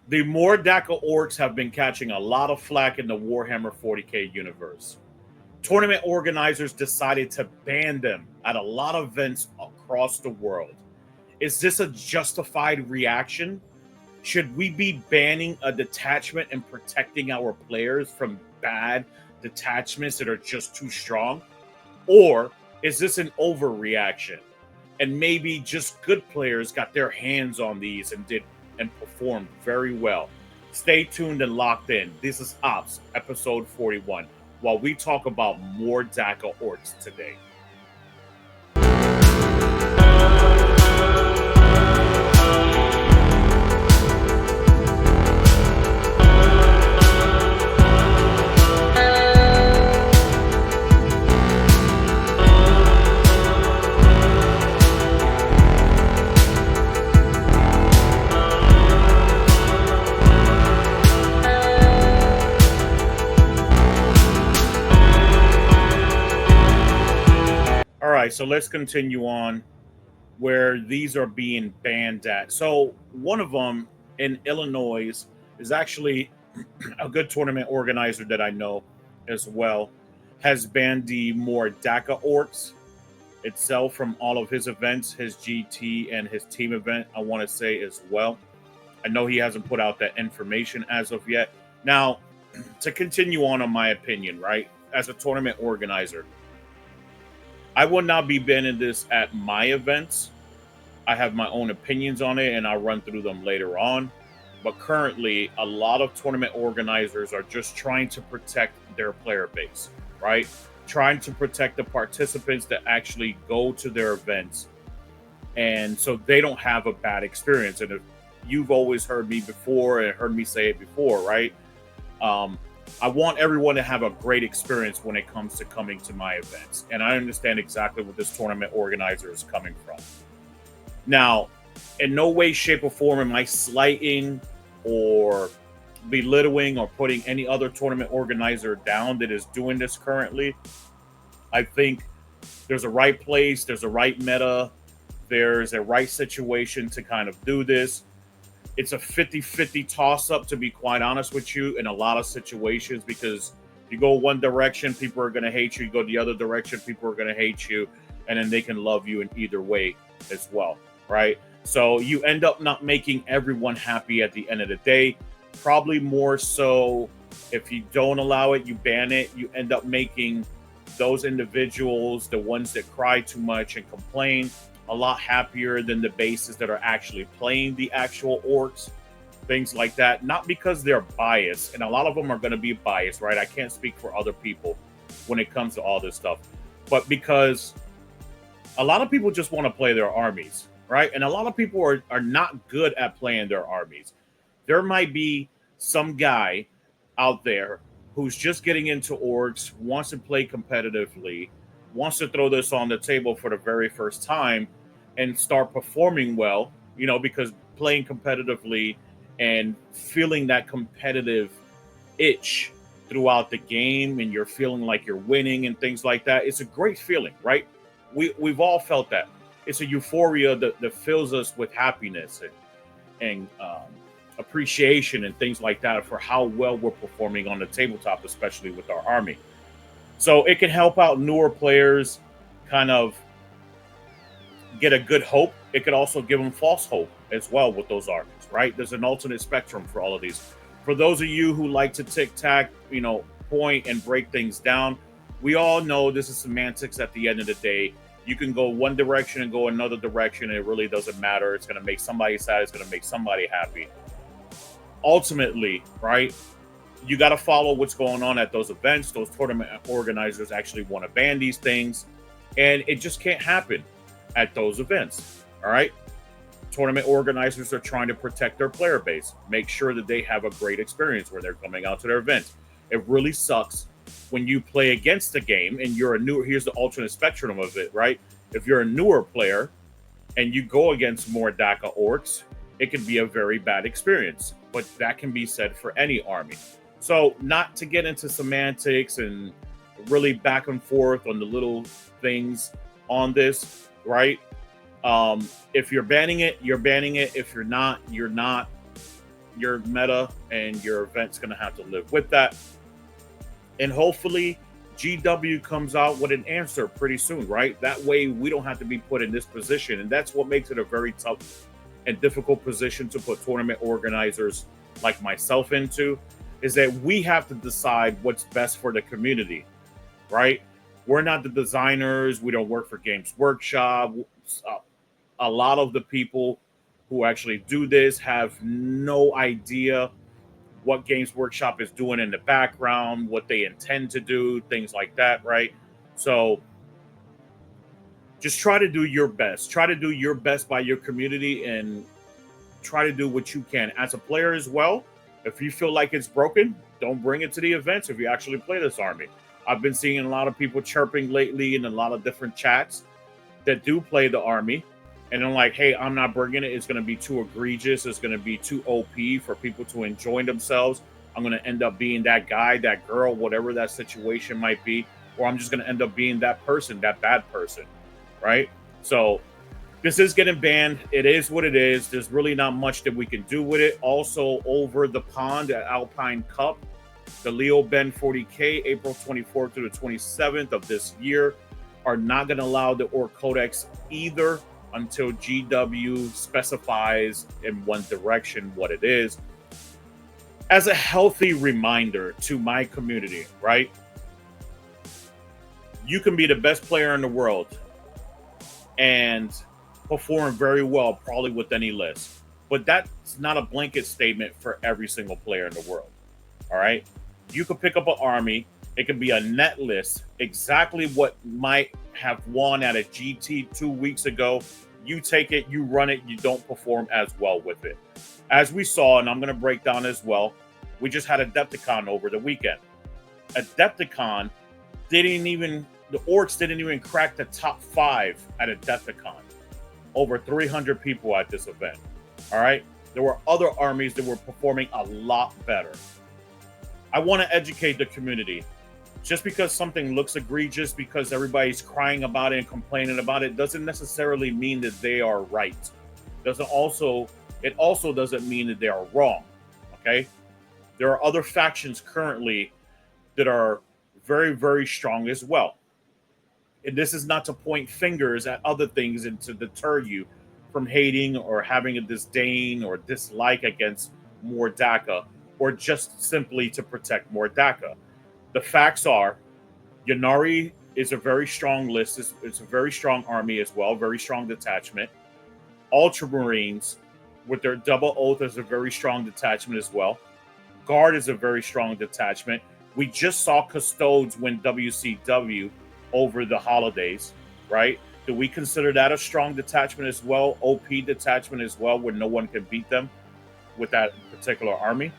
The More Dakka Orks have been catching a lot of flack in the Warhammer 40K universe. Tournament organizers decided to ban them at a lot of events across the world. Is this a justified reaction? Should we be banning a detachment and protecting our players from bad detachments that are just too strong? Or is this an overreaction? And maybe just good players got their hands on these and performed very well. Stay tuned and locked in. This is Ops, episode 41, while we talk about more Dakka Orks today. All right, so let's continue on where these are being banned at. So one of them in Illinois is actually a good tournament organizer that I know as well, has banned the More Dakka Orks itself from all of his events, his GT and his team event, I want to say as well. I know he hasn't put out that information as of yet. Now, to continue on my opinion, right? As a tournament organizer, I will not be banning this at my events. I have my own opinions on it and I'll run through them later on. But currently, a lot of tournament organizers are just trying to protect their player base, right? Trying to protect the participants that actually go to their events. And so they don't have a bad experience. And if you've always heard me before and heard me say it before, right? I want everyone to have a great experience when it comes to coming to my events. And I understand exactly what this tournament organizer is coming from. Now, in no way, shape, or form am I slighting or belittling or putting any other tournament organizer down that is doing this currently. I think there's a right place, there's a right meta, there's a right situation to kind of do this. It's a 50-50 toss-up, to be quite honest with you, in a lot of situations, because you go one direction, people are going to hate you. You go the other direction, people are going to hate you, and then they can love you in either way as well, right? So you end up not making everyone happy at the end of the day. Probably more so if you don't allow it, you ban it, you end up making those individuals, the ones that cry too much and complain, a lot happier than the bases that are actually playing the actual orcs, things like that. Not because they're biased, and a lot of them are going to be biased, right? I can't speak for other people when it comes to all this stuff, but because a lot of people just want to play their armies, right? And a lot of people are not good at playing their armies. There might be some guy out there who's just getting into orcs, wants to play competitively, wants to throw this on the table for the very first time and start performing well, because playing competitively and feeling that competitive itch throughout the game and you're feeling like you're winning and things like that, it's a great feeling, right? We've all felt that. It's a euphoria that fills us with happiness and appreciation and things like that for how well we're performing on the tabletop, especially with our army. So it can help out newer players kind of get a good hope. It could also give them false hope as well with those armies, right? There's an alternate spectrum for all of these. For those of you who like to tic-tac, point and break things down, we all know this is semantics at the end of the day. You can go one direction and go another direction, and it really doesn't matter. It's going to make somebody sad. It's going to make somebody happy. Ultimately, right, you got to follow what's going on at those events. Those tournament organizers actually want to ban these things, and it just can't happen at those events. All right. Tournament organizers are trying to protect their player base, make sure that they have a great experience when they're coming out to their events. It really sucks when you play against the game and you're a newer, here's the alternate spectrum of it, right? If you're a newer player and you go against More Dakka Orks, it can be a very bad experience, but that can be said for any army. So not to get into semantics and really back and forth on the little things on this, right? If you're banning it, you're banning it. If you're not, you're not. your meta and your event's going to have to live with that. And hopefully GW comes out with an answer pretty soon, right? That way we don't have to be put in this position. And that's what makes it a very tough and difficult position to put tournament organizers like myself into, is that we have to decide what's best for the community, right? We're not the designers. We don't work for Games Workshop. A lot of the people who actually do this have no idea what Games Workshop is doing in the background, what they intend to do, things like that, right? So just try to do your best. Try to do your best by your community and try to do what you can. As a player as well, if you feel like it's broken, don't bring it to the events if you actually play this army. I've been seeing a lot of people chirping lately in a lot of different chats that do play the army. And I'm like, hey, I'm not bringing it. It's going to be too egregious. It's going to be too OP for people to enjoy themselves. I'm going to end up being that guy, that girl, whatever that situation might be. Or I'm just going to end up being that person, that bad person, right? So this is getting banned. It is what it is. There's really not much that we can do with it. Also, over the pond at Alpine Cup, the Leo Ben 40K, April 24th through the 27th of this year, are not going to allow the Ork Codex either until GW specifies in one direction what it is. As a healthy reminder to my community, right? You can be the best player in the world and perform very well, probably with any list. But that's not a blanket statement for every single player in the world. All right? You could pick up an army. It could be a net list, exactly what might have won at a GT 2 weeks ago. You take it, you run it, you don't perform as well with it. As we saw, and I'm going to break down as well, we just had Adepticon over the weekend. Adepticon the Orks didn't even crack the top 5 at Adepticon. Over 300 people at this event. All right? There were other armies that were performing a lot better. I want to educate the community. Just because something looks egregious, because everybody's crying about it and complaining about it, doesn't necessarily mean that they are right. It also doesn't mean that they are wrong. Okay? There are other factions currently that are very, very strong as well. And this is not to point fingers at other things and to deter you from hating or having a disdain or dislike against More Dakka, or just simply to protect More Dakka. The facts are, Ynnari is a very strong list. It's a very strong army as well, very strong detachment. Ultramarines, with their double oath, is a very strong detachment as well. Guard is a very strong detachment. We just saw Custodes win WCW over the holidays, right? Do we consider that a strong detachment as well? OP detachment as well, where no one can beat them with that particular army?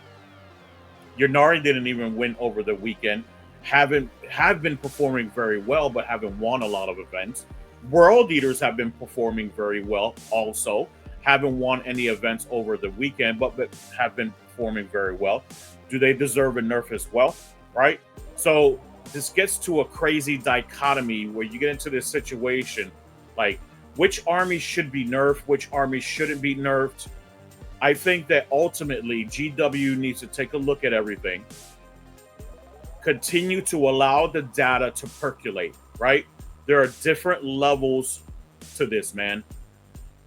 Ynnari didn't even win over the weekend. Have been performing very well, but haven't won a lot of events. World Eaters have been performing very well also. Haven't won any events over the weekend, but have been performing very well. Do they deserve a nerf as well? Right? So this gets to a crazy dichotomy where you get into this situation, like which army should be nerfed, which army shouldn't be nerfed. I think that ultimately GW needs to take a look at everything, continue to allow the data to percolate, right? There are different levels to this, man.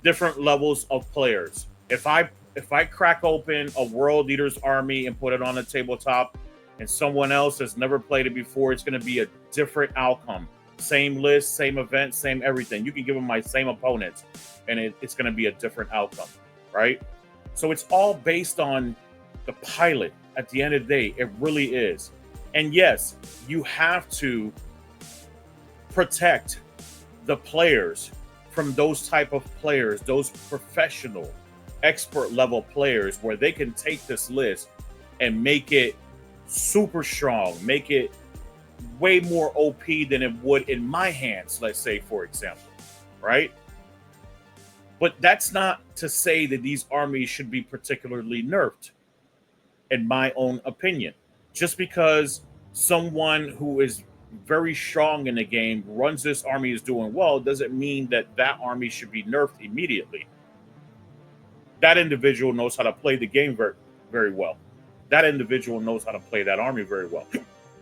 Different levels of players. If I crack open a World Eaters army and put it on a tabletop and someone else has never played it before, it's going to be a different outcome. Same list, same event, same everything. You can give them my same opponents and it's going to be a different outcome, right? So it's all based on the pilot at the end of the day. It really is. And yes, you have to protect the players from those type of players, those professional, expert level players, where they can take this list and make it super strong, make it way more OP than it would in my hands, let's say, for example, right? But that's not to say that these armies should be particularly nerfed, in my own opinion. Just because someone who is very strong in the game runs this army is doing well doesn't mean that that army should be nerfed immediately. That individual knows how to play the game very well. That individual knows how to play that army very well.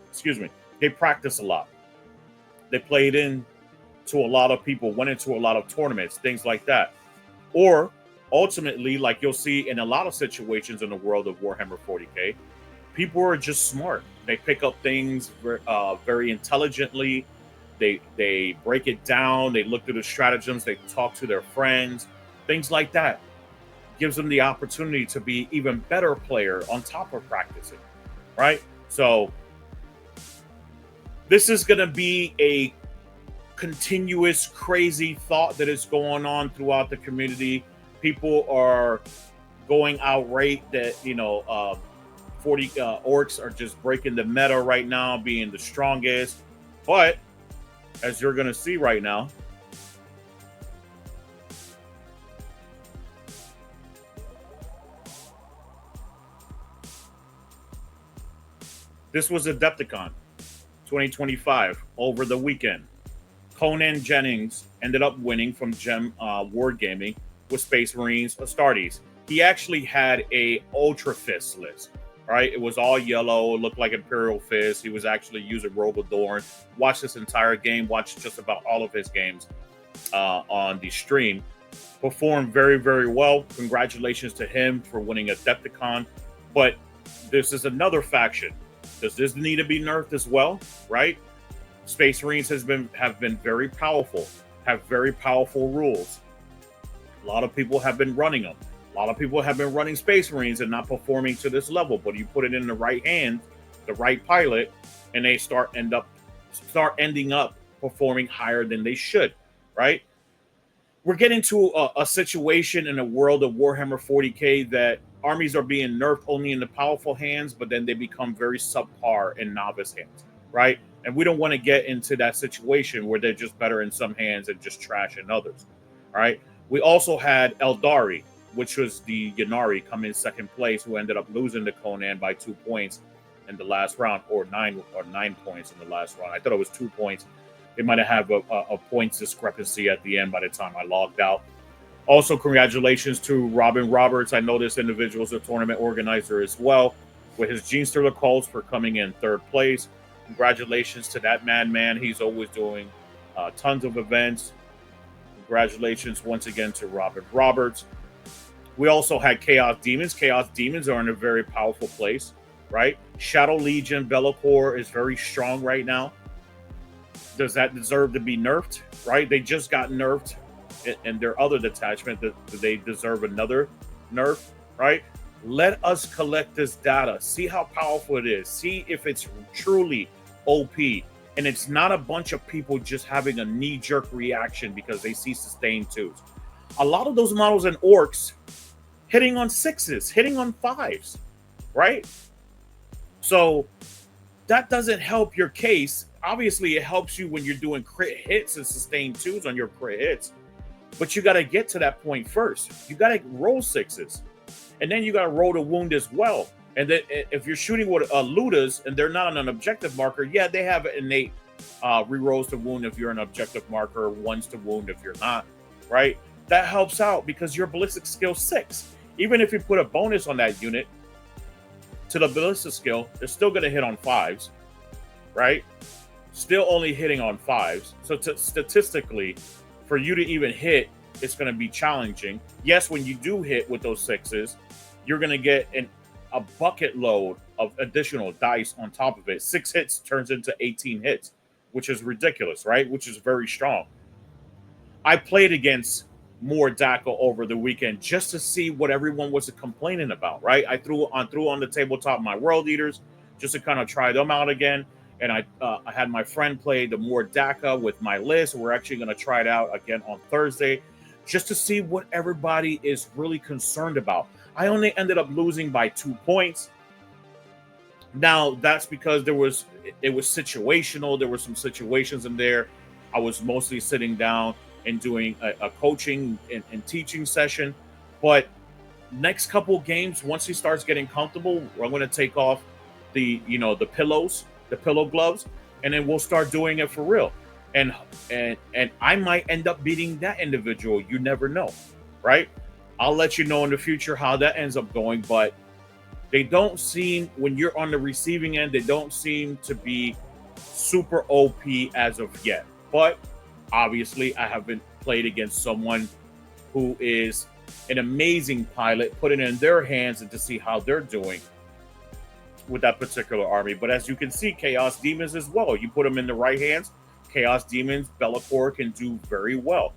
Excuse me. They practice a lot. They played in to a lot of people, went into a lot of tournaments, things like that. Or ultimately, like you'll see in a lot of situations in the world of Warhammer 40K, people are just smart. They pick up things very intelligently. They break it down. They look through the stratagems. They talk to their friends, things like that. Gives them the opportunity to be even better player on top of practicing, right? So this is going to be a continuous crazy thought that is going on throughout the community. People are going outright that 40 orcs are just breaking the meta right now, being the strongest. But as you're going to see right now, this was Adepticon 2025 over the weekend. Conan Jennings ended up winning from Gem Ward Gaming with Space Marines Astartes. He actually had a Ultra Fist list, right? It was all yellow, it looked like Imperial Fist. He was actually using Rogue Adorn. Watched this entire game, watched just about all of his games on the stream. Performed very, very well. Congratulations to him for winning Adepticon. But this is another faction. Does this need to be nerfed as well, right? Space Marines have been very powerful, have very powerful rules. A lot of people have been running them. A lot of people have been running Space Marines and not performing to this level. But you put it in the right hand, the right pilot, and they start ending up performing higher than they should, right? We're getting to a situation in a world of Warhammer 40K that armies are being nerfed only in the powerful hands, but then they become very subpar in novice hands, right? And we don't want to get into that situation where they're just better in some hands and just trash in others. All right. We also had Eldari, which was the Yanari, come in second place, who ended up losing to Conan by 2 points in the last round, or 9 points in the last round. I thought it was 2 points. They might have a points discrepancy at the end by the time I logged out. Also, congratulations to Robin Roberts. I know this individual is a tournament organizer as well, with his Genestealer calls for coming in third place. Congratulations to that man. He's always doing tons of events. Congratulations once again to Robin Roberts. We also had Chaos Demons. Chaos Demons are in a very powerful place, right? Shadow Legion, Be'lakor is very strong right now. Does that deserve to be nerfed, right? They just got nerfed in their other detachment. That they deserve another nerf, right? Let us collect this data. See how powerful it is. See if it's truly OP. And it's not a bunch of people just having a knee-jerk reaction because they see sustained 2s. A lot of those models in Orks hitting on 6s, hitting on 5s, right? So that doesn't help your case. Obviously, it helps you when you're doing crit hits and sustained 2s on your crit hits. But you got to get to that point first. You got to roll 6s. And then you got to roll the wound as well. And then if you're shooting with Ludas and they're not on an objective marker, yeah, they have innate rerolls to wound if you're an objective marker, 1s to wound if you're not, right? That helps out because your ballistic skill 6. Even if you put a bonus on that unit to the ballistic skill, they're still going to hit on 5s, right? Still only hitting on 5s. So statistically, for you to even hit, it's going to be challenging. Yes, when you do hit with those 6s, you're going to get a bucket load of additional dice on top of it. 6 hits turns into 18 hits, which is ridiculous, right? Which is very strong. I played against More Dakka over the weekend just to see what everyone was complaining about, right? I threw on the tabletop my World Eaters just to kind of try them out again. And I had my friend play the More Dakka with my list. We're actually going to try it out again on Thursday just to see what everybody is really concerned about. I only ended up losing by 2 points. Now, that's because it was situational. There were some situations in there. I was mostly sitting down and doing a coaching and teaching session. But next couple games, once he starts getting comfortable, I'm going to take off the pillow gloves, and then we'll start doing it for real. And I might end up beating that individual. You never know, right? I'll let you know in the future how that ends up going. But They don't seem, when you're on the receiving end, they don't seem to be super OP as of yet. But obviously, I haven't played against someone who is an amazing pilot, put it in their hands and to see how they're doing with that particular army. But as you can see, Chaos Demons as well. You put them in the right hands, Chaos Demons, Be'lakor can do very well.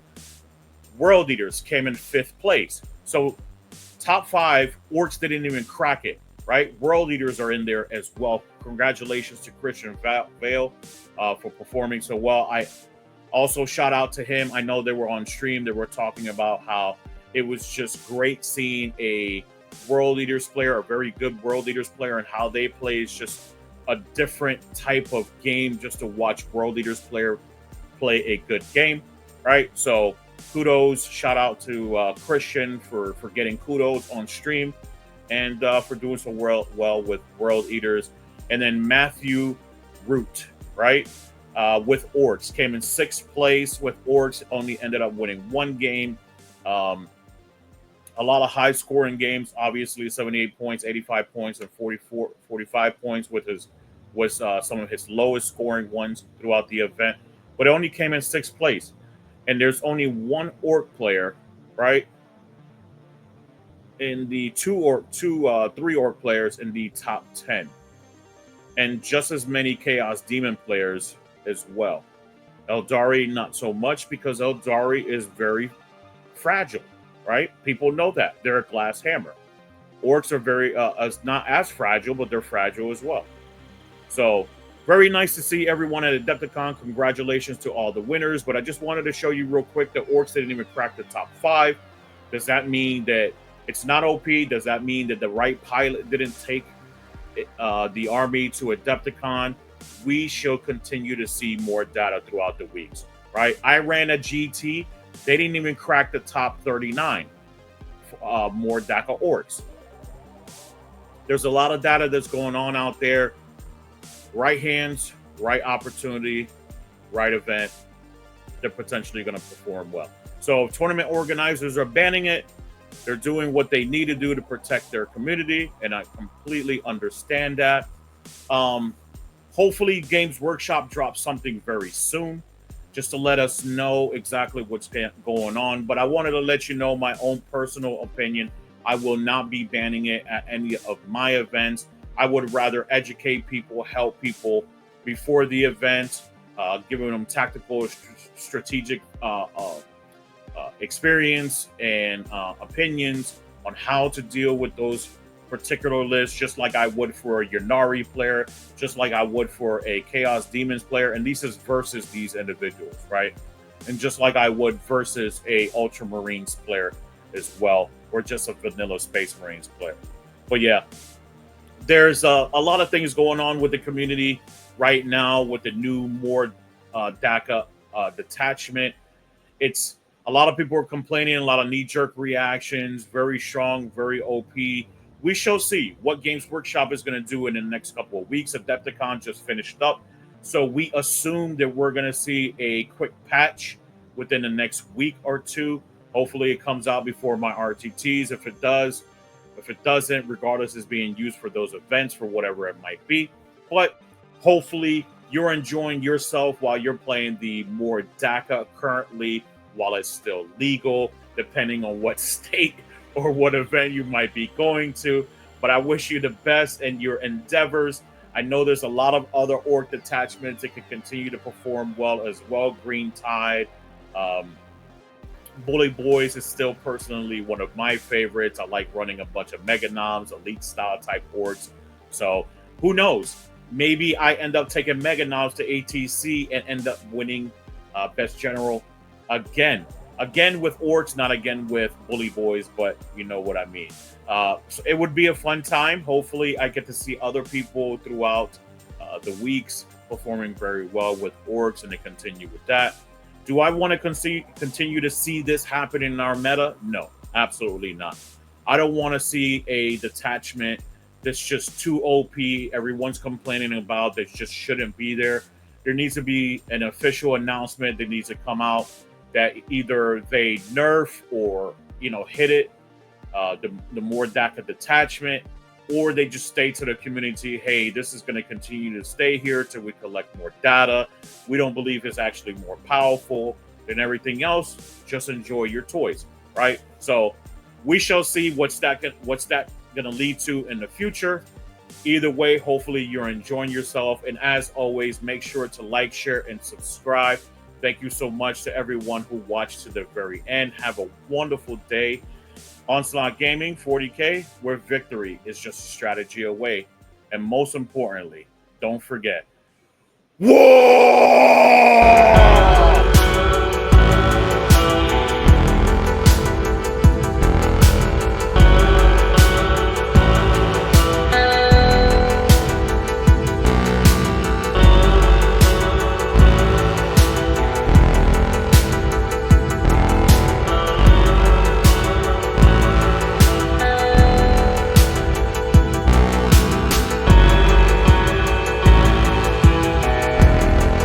World Eaters came in 5th place. So top 5, Orks didn't even crack it, right? World Eaters are in there as well. Congratulations to Christian Vale for performing so well. I also shout out to him. I know they were on stream. They were talking about how it was just great seeing a World Eaters player, a very good World Eaters player, and how they play is just a different type of game just to watch World Eaters player play a good game, right? So kudos, shout out to Christian for getting kudos on stream and for doing so well with World Eaters. And then Matthew Root, right? With Orks, came in 6th place with Orks, only ended up winning 1 game. A lot of high scoring games, obviously 78 points, 85 points, and 45 points was some of his lowest scoring ones throughout the event. But it only came in 6th place. And there's only 1 Ork player, right? In the 3 Ork players in the top 10. And just as many Chaos Demon players as well. Eldari, not so much, because Eldari is very fragile, right? People know that. They're a glass hammer. Orks are very, not as fragile, but they're fragile as well. So, very nice to see everyone at Adepticon. Congratulations to all the winners. But I just wanted to show you real quick that Orks didn't even crack the top 5. Does that mean that it's not OP? Does that mean that the right pilot didn't take the army to Adepticon? We shall continue to see more data throughout the weeks, right? I ran a GT. They didn't even crack the top 39. More Dakka Orks. There's a lot of data that's going on out there. Right hands, right opportunity, right event, they're potentially going to perform well. So if tournament organizers are banning it, they're doing what they need to do to protect their community, and I completely understand that. Hopefully Games Workshop drops something very soon just to let us know exactly what's going on. But I wanted to let you know my own personal opinion. I will not be banning it at any of my events. I would rather educate people, help people before the event, giving them tactical, strategic experience and opinions on how to deal with those particular lists, just like I would for a Ynnari player, just like I would for a Chaos Demons player. And this is versus these individuals, right? And just like I would versus a Ultramarines player as well, or just a vanilla Space Marines player. But yeah, there's a lot of things going on with the community right now with the new More Dakka Detachment. It's a lot of people are complaining, a lot of knee-jerk reactions, very strong, very OP. We shall see what Games Workshop is going to do in the next couple of weeks. Adepticon just finished up, so we assume that we're going to see a quick patch within the next week or two. Hopefully it comes out before my RTTs. If it does, if it doesn't, regardless, is being used for those events, for whatever it might be. But hopefully you're enjoying yourself while you're playing the More Dakka currently, while it's still legal, depending on what state or what event you might be going to. But I wish you the best in your endeavors. I know there's a lot of other Ork detachments that can continue to perform well as well. Green Tide, Bully Boys is still personally one of my favorites. I like running a bunch of Mega Noms, elite style type Orks. So who knows? Maybe I end up taking Mega Noms to ATC and end up winning Best General again with Orks, not again with Bully Boys, but you know what I mean. So it would be a fun time. Hopefully I get to see other people throughout the weeks performing very well with Orks and to continue with that. Do I want to continue to see this happen in our meta? No, absolutely not. I don't want to see a detachment that's just too OP, everyone's complaining about, that just shouldn't be there. There needs to be an official announcement that needs to come out that either they nerf or, hit it, the More Dakka detachment, or they just stay to the community, hey, this is going to continue to stay here till we collect more data. We don't believe it's actually more powerful than everything else. Just enjoy your toys, right? So we shall see what's that going to lead to in the future. Either way, hopefully you're enjoying yourself. And as always, make sure to like, share, and subscribe. Thank you so much to everyone who watched to the very end. Have a wonderful day. Onslaught Gaming 40K, where victory is just a strategy away. And most importantly, don't forget, war!